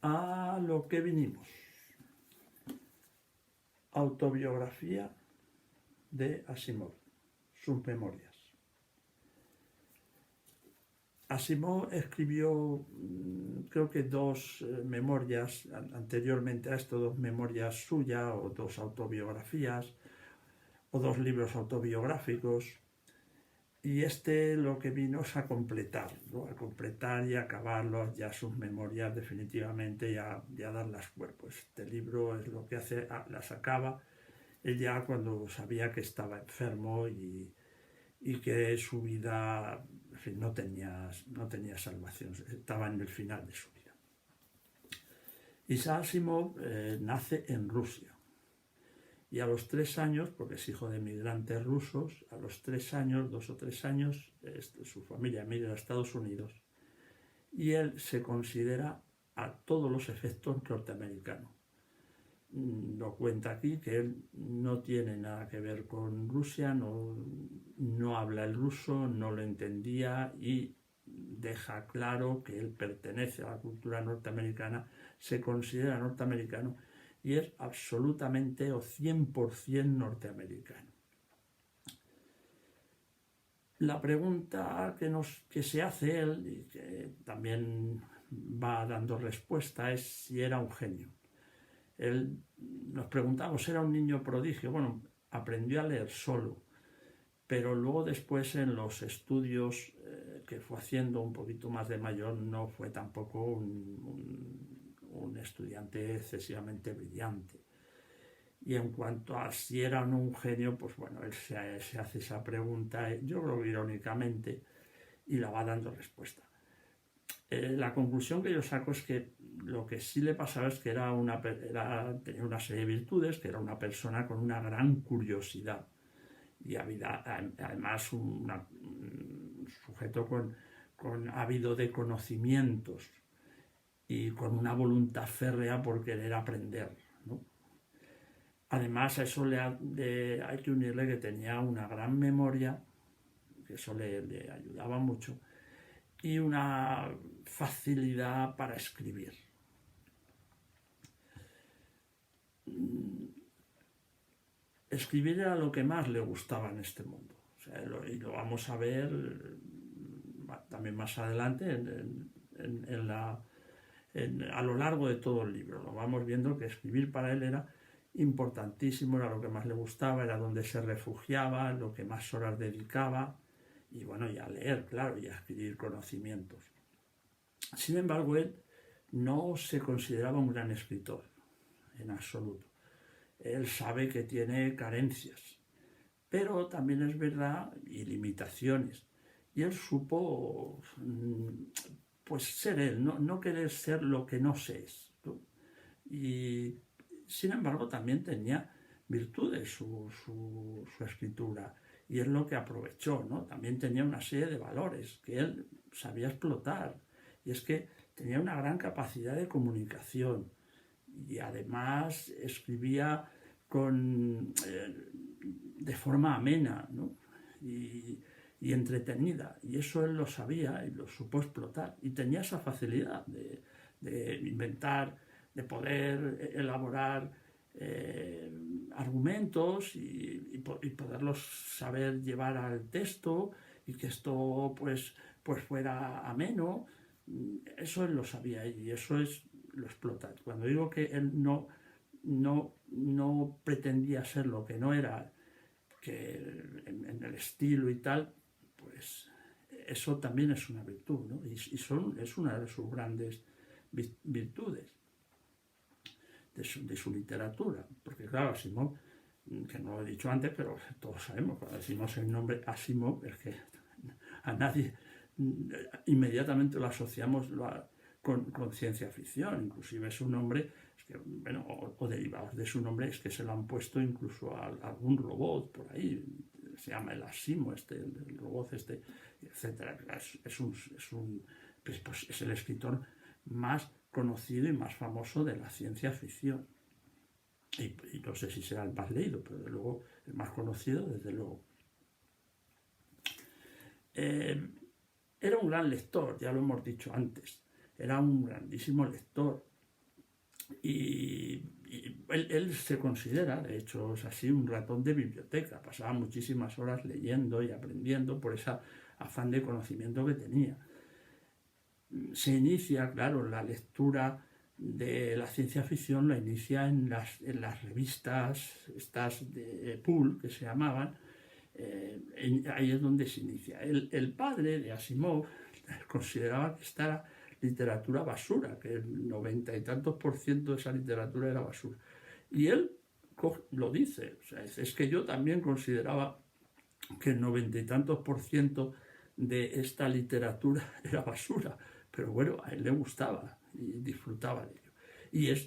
a lo que vinimos. Autobiografía de Asimov, sus memorias. Asimov escribió, creo que dos memorias, anteriormente a esto, dos memorias suyas, o dos autobiografías, o dos libros autobiográficos, y lo que vino es a completar, ¿no? A completar y acabarlo ya sus memorias definitivamente, ya darlas cuerpo. Este libro es lo que hace, las acaba él ya cuando sabía que estaba enfermo y que su vida, en fin, no tenía salvación, estaba en el final de su vida. Isaac Asimov nace en Rusia y a los 3 años, porque es hijo de migrantes rusos, a los 3 años, 2 o 3 años, su familia emigra a Estados Unidos y él se considera a todos los efectos norteamericano. Lo cuenta aquí que él no tiene nada que ver con Rusia, no habla el ruso, no lo entendía y deja claro que él pertenece a la cultura norteamericana, se considera norteamericano y es absolutamente o 100% norteamericano. La pregunta que se hace él y que también va dando respuesta es si era un genio. Nos preguntamos, ¿era un niño prodigio? Bueno, aprendió a leer solo, pero luego después en los estudios que fue haciendo un poquito más de mayor no fue tampoco un estudiante excesivamente brillante. Y en cuanto a si era o no un genio, pues bueno, él se hace esa pregunta, yo creo irónicamente, y la va dando respuesta. La conclusión que yo saco es que lo que sí le pasaba es que tenía una serie de virtudes, que era una persona con una gran curiosidad y además un sujeto ávido de conocimientos y con una voluntad férrea por querer aprender, ¿no? Además a eso hay que unirle que tenía una gran memoria, que eso le ayudaba mucho, y una facilidad para escribir. Escribir era lo que más le gustaba en este mundo. O sea, y lo vamos a ver también más adelante a lo largo de todo el libro. Lo vamos viendo que escribir para él era importantísimo, era lo que más le gustaba, era donde se refugiaba, lo que más horas dedicaba, y bueno, y a leer, claro, y a adquirir conocimientos. Sin embargo, él no se consideraba un gran escritor, en absoluto. Él sabe que tiene carencias, pero también es verdad, y limitaciones. Y él supo, pues, ser él, no querer ser lo que no se es, ¿no? Y, sin embargo, también tenía virtudes su escritura, y es lo que aprovechó, ¿no? También tenía una serie de valores que él sabía explotar, y es que tenía una gran capacidad de comunicación, y además escribía de forma amena, ¿no? y entretenida, y eso él lo sabía y lo supo explotar, y tenía esa facilidad de inventar, de poder elaborar argumentos y poderlos saber llevar al texto, y que esto pues fuera ameno. Eso él lo sabía y eso lo explota. Cuando digo que él no pretendía ser lo que no era, que en el estilo y tal, pues eso también es una virtud, ¿no? Es una de sus grandes virtudes de su literatura, porque claro, Asimov, que no lo he dicho antes, pero todos sabemos, cuando decimos el nombre Asimov, es que a nadie inmediatamente lo asociamos con ciencia ficción. Inclusive su nombre, es que, bueno, o derivados de su nombre, es que se lo han puesto incluso a algún robot por ahí, se llama el Asimo, el robot etcétera. Es el escritor más conocido y más famoso de la ciencia ficción. Y no sé si será el más leído, pero desde luego el más conocido, desde luego. Era un gran lector, ya lo hemos dicho antes. Era un grandísimo lector. y él se considera, de hecho, es así, un ratón de biblioteca. Pasaba muchísimas horas leyendo y aprendiendo por ese afán de conocimiento que tenía. Se inicia, claro, la lectura de la ciencia ficción, la inicia en las revistas estas de Pool, que se llamaban. Ahí es donde se inicia. El padre de Asimov consideraba que esta era literatura basura, que el 90 y tantos por ciento de esa literatura era basura. Y él lo dice, o sea, es que yo también consideraba que el 90 y tantos por ciento de esta literatura era basura, pero bueno, a él le gustaba y disfrutaba de ello.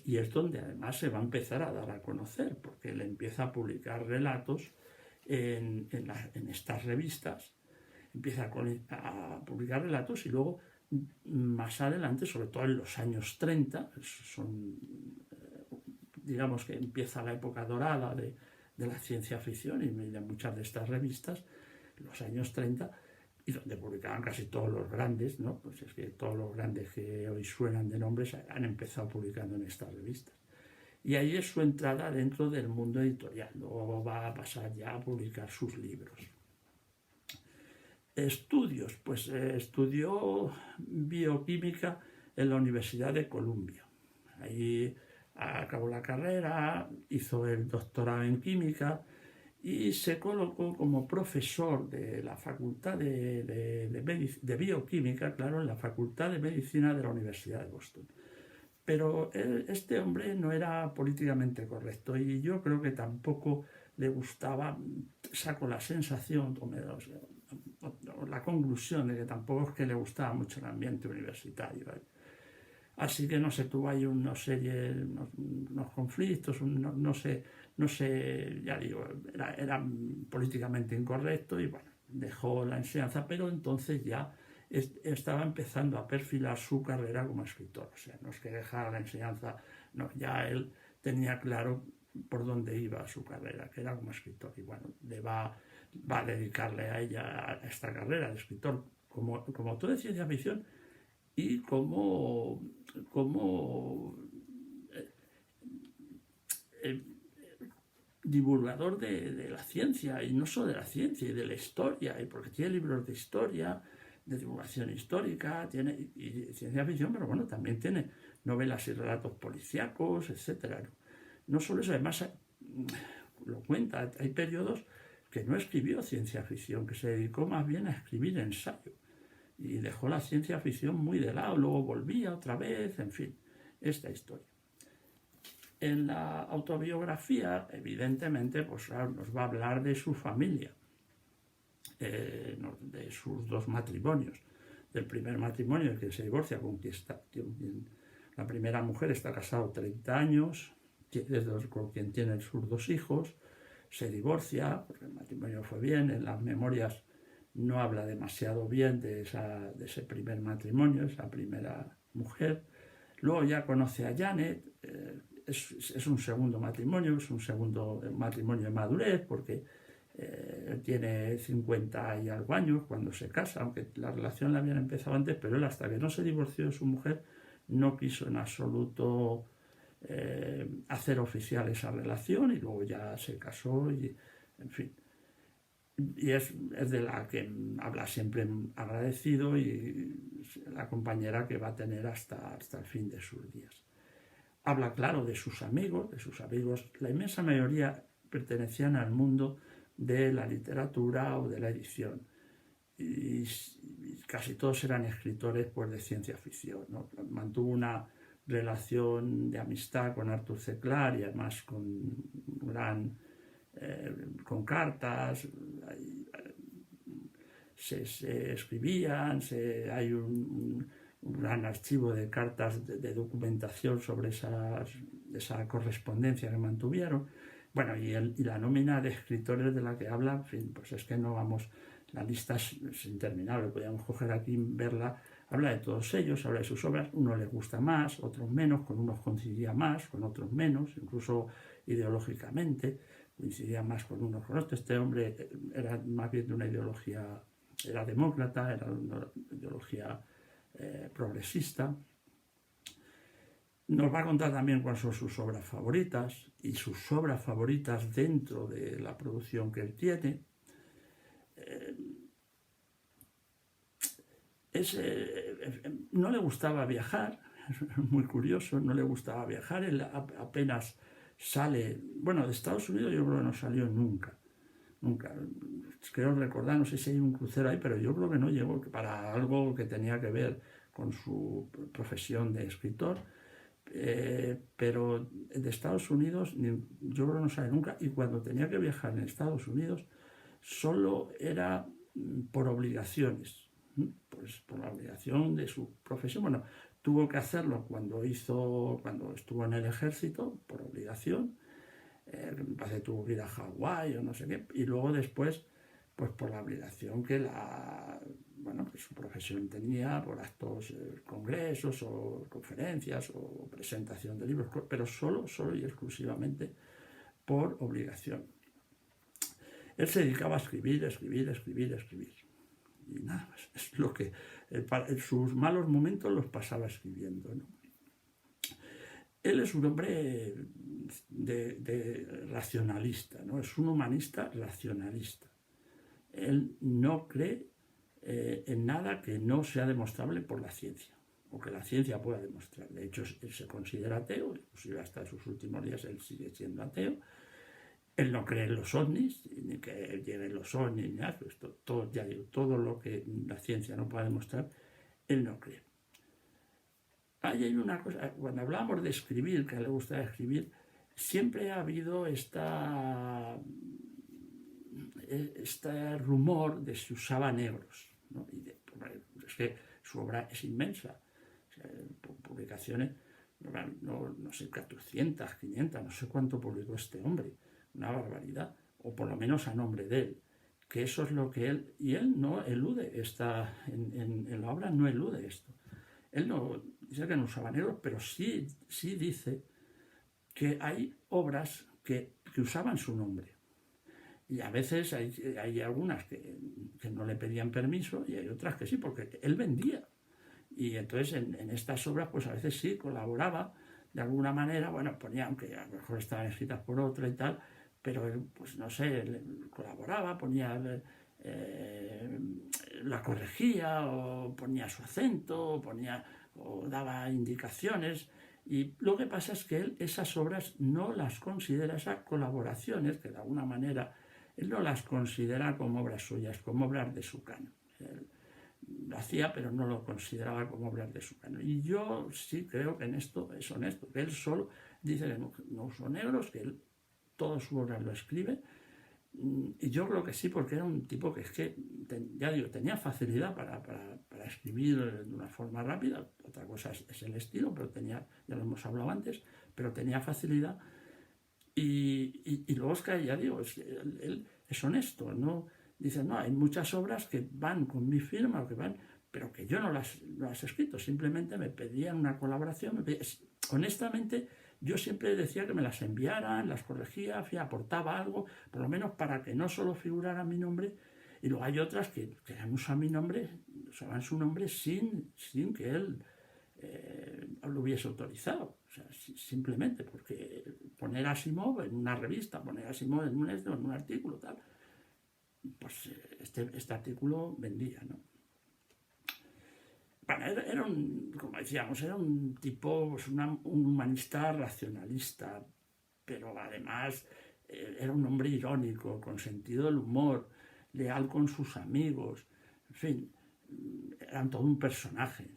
Y es donde además se va a empezar a dar a conocer, porque él empieza a publicar relatos en estas revistas, empieza a publicar relatos y luego más adelante, sobre todo en los años 30, digamos que empieza la época dorada de la ciencia ficción y de muchas de estas revistas, los años 30, y donde publicaban casi todos los grandes, ¿no? Pues es que todos los grandes que hoy suenan de nombres han empezado publicando en estas revistas. Y ahí es su entrada dentro del mundo editorial. Luego va a pasar ya a publicar sus libros. Estudios, pues estudió bioquímica en la Universidad de Columbia. Ahí acabó la carrera, hizo el doctorado en química y se colocó como profesor de la Facultad de Bioquímica, claro, en la Facultad de Medicina de la Universidad de Boston. Pero este hombre no era políticamente correcto y yo creo que tampoco le gustaba, saco la sensación, la conclusión de que tampoco es que le gustaba mucho el ambiente universitario. Así que no sé, tuvo ahí unos conflictos, no sé, ya digo, era políticamente incorrecto y bueno, dejó la enseñanza, pero entonces ya estaba empezando a perfilar su carrera como escritor. O sea, no es que dejara la enseñanza, no, ya él tenía claro por dónde iba su carrera, que era como escritor. Y bueno, va a dedicarle a ella, a esta carrera de escritor, como autor de ciencia ficción y como divulgador de la ciencia, y no solo de la ciencia, y de la historia, y porque tiene libros de historia, de divulgación histórica, tiene y ciencia ficción, pero bueno, también tiene novelas y relatos policíacos, etcétera. No solo eso, además lo cuenta, hay periodos que no escribió ciencia ficción, que se dedicó más bien a escribir ensayo y dejó la ciencia ficción muy de lado, luego volvía otra vez, en fin, esta historia. En la autobiografía, evidentemente, pues claro, nos va a hablar de su familia, de sus dos matrimonios. Del primer matrimonio, el que se divorcia, la primera mujer está casado 30 años, con quien tiene sus dos hijos, se divorcia, porque el matrimonio fue bien, en las memorias no habla demasiado bien de ese primer matrimonio, esa primera mujer. Luego ya conoce a Janet, es un segundo matrimonio, es un segundo matrimonio de madurez, porque tiene 50 y algo años cuando se casa, aunque la relación la habían empezado antes, pero él hasta que no se divorció de su mujer no quiso en absoluto hacer oficial esa relación y luego ya se casó y en fin. Y es de la que habla siempre agradecido y la compañera que va a tener hasta el fin de sus días. Habla, claro, de sus amigos, la inmensa mayoría pertenecían al mundo de la literatura o de la edición y casi todos eran escritores pues, de ciencia ficción, ¿no? Mantuvo una relación de amistad con Arthur C. Clarke y además con cartas, se escribían, hay un gran archivo de cartas de documentación sobre esa correspondencia que mantuvieron. Bueno, y la nómina de escritores de la que habla, en fin, pues es que no vamos, la lista es interminable, podríamos coger aquí, verla, habla de todos ellos, habla de sus obras, unos les gusta más, otros menos, con unos coincidía más, con otros menos, incluso ideológicamente, coincidía más con unos con otros. Este hombre era más bien de una ideología, era demócrata, era de una ideología progresista. Nos va a contar también cuáles son sus obras favoritas y sus obras favoritas dentro de la producción que él tiene. No le gustaba viajar, es muy curioso, no le gustaba viajar, él apenas sale, bueno, de Estados Unidos yo creo que no salió nunca, nunca. Creo recordar, no sé si hay un crucero ahí, pero yo creo que no llegó para algo que tenía que ver con su profesión de escritor, pero de Estados Unidos yo creo que no sale nunca, y cuando tenía que viajar en Estados Unidos solo era por obligaciones, pues por la obligación de su profesión. Bueno, tuvo que hacerlo cuando estuvo en el ejército, por obligación. Me parece que tuvo que ir a Hawái o no sé qué, y luego después, pues por la obligación que que su profesión tenía, por actos, congresos o conferencias o presentación de libros, pero solo y exclusivamente por obligación. Él se dedicaba a escribir. Y nada más, es lo que sus malos momentos los pasaba escribiendo, ¿no? Él es un hombre de racionalista, ¿no? Es un humanista racionalista. Él no cree en nada que no sea demostrable por la ciencia, o que la ciencia pueda demostrar. De hecho, él se considera ateo, inclusive hasta sus últimos días él sigue siendo ateo. Él no cree en los ovnis, ni que lleguen los ovnis, ni nada. Todo lo que la ciencia no pueda demostrar, él no cree. Ahí hay una cosa, cuando hablamos de escribir, que a él le gusta escribir, siempre ha habido este rumor de si usaba negros, ¿no? Es que su obra es inmensa, o sea, publicaciones, no sé, 400, 500, no sé cuánto publicó este hombre, una barbaridad, o por lo menos a nombre de él, que eso es lo que él no elude, en la obra no elude esto. Él no dice que no usaba negros, pero sí dice que hay obras que usaban su nombre. Y a veces hay algunas que no le pedían permiso y hay otras que sí, porque él vendía. Y entonces en estas obras pues a veces sí colaboraba de alguna manera, bueno, ponía, aunque a lo mejor estaban escritas por otra y tal, pero él, pues no sé, colaboraba, ponía, la corregía o ponía su acento, o daba indicaciones. Y lo que pasa es que él esas obras no las considera, esas colaboraciones, que de alguna manera él no las considera como obras suyas, como obras de su canon. Él lo hacía, pero no lo consideraba como obras de su canon. Y yo sí creo que en esto es honesto, que él solo dice que no usó negros, que él todas sus obras lo escribe. Y yo creo que sí, porque era un tipo que es que, ya digo, tenía facilidad para escribir de una forma rápida. Otra cosa es el estilo, pero ya lo hemos hablado antes, pero tenía facilidad. Y luego es que, ya digo, él es honesto, ¿no? Dice, no, hay muchas obras que van con mi firma, pero que yo no las he escrito, simplemente me pedían una colaboración. Honestamente, yo siempre decía que me las enviaran, las corregía, aportaba algo, por lo menos para que no solo figurara mi nombre. Y luego hay otras que usaban su nombre sin que él lo hubiese autorizado. O sea, simplemente porque poner a Asimov en una revista, poner a Asimov en un artículo, tal, pues este artículo vendía, ¿no? Bueno, como decíamos, era un tipo, pues un humanista racionalista, pero además era un hombre irónico, con sentido del humor, leal con sus amigos, en fin, era todo un personaje,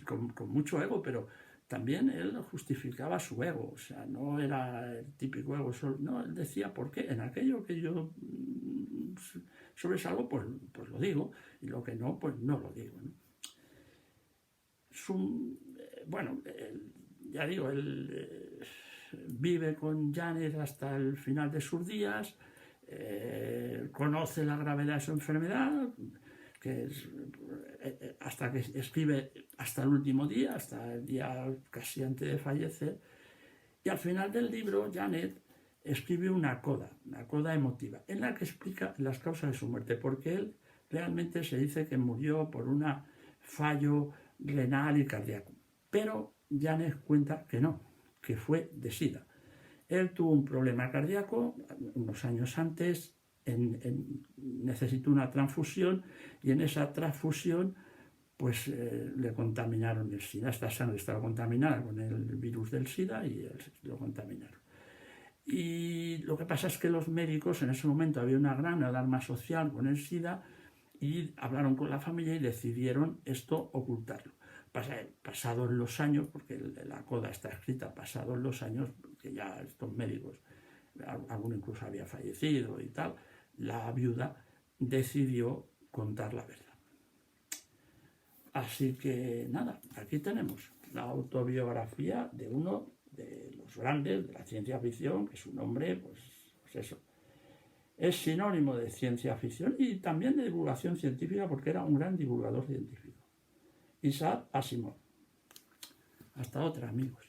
con mucho ego, pero también él justificaba su ego, o sea, no era el típico ego, no, él decía, ¿por qué? En aquello que yo sobresalgo, pues lo digo, y lo que no, pues no lo digo, ¿no? Ya digo, él vive con Janet hasta el final de sus días, conoce la gravedad de su enfermedad, hasta que escribe hasta el último día, hasta el día casi antes de fallecer, y al final del libro Janet escribe una coda emotiva, en la que explica las causas de su muerte, porque él realmente se dice que murió por un fallo renal y cardíaco, pero Janet cuenta que no, que fue de SIDA. Él tuvo un problema cardíaco unos años antes, necesitó una transfusión y en esa transfusión pues le contaminaron el SIDA. Esta sangre estaba contaminada con el virus del SIDA y lo contaminaron. Y lo que pasa es que los médicos, en ese momento había una gran alarma social con el SIDA y hablaron con la familia y decidieron esto ocultarlo. Pasados los años, porque la coda está escrita, pasados los años, que ya estos médicos, alguno incluso había fallecido y tal, la viuda decidió contar la verdad. Así que nada, aquí tenemos la autobiografía de uno de los grandes de la ciencia ficción, que su nombre, pues eso, es sinónimo de ciencia ficción y también de divulgación científica porque era un gran divulgador científico. Isaac Asimov. Hasta otra, amigos.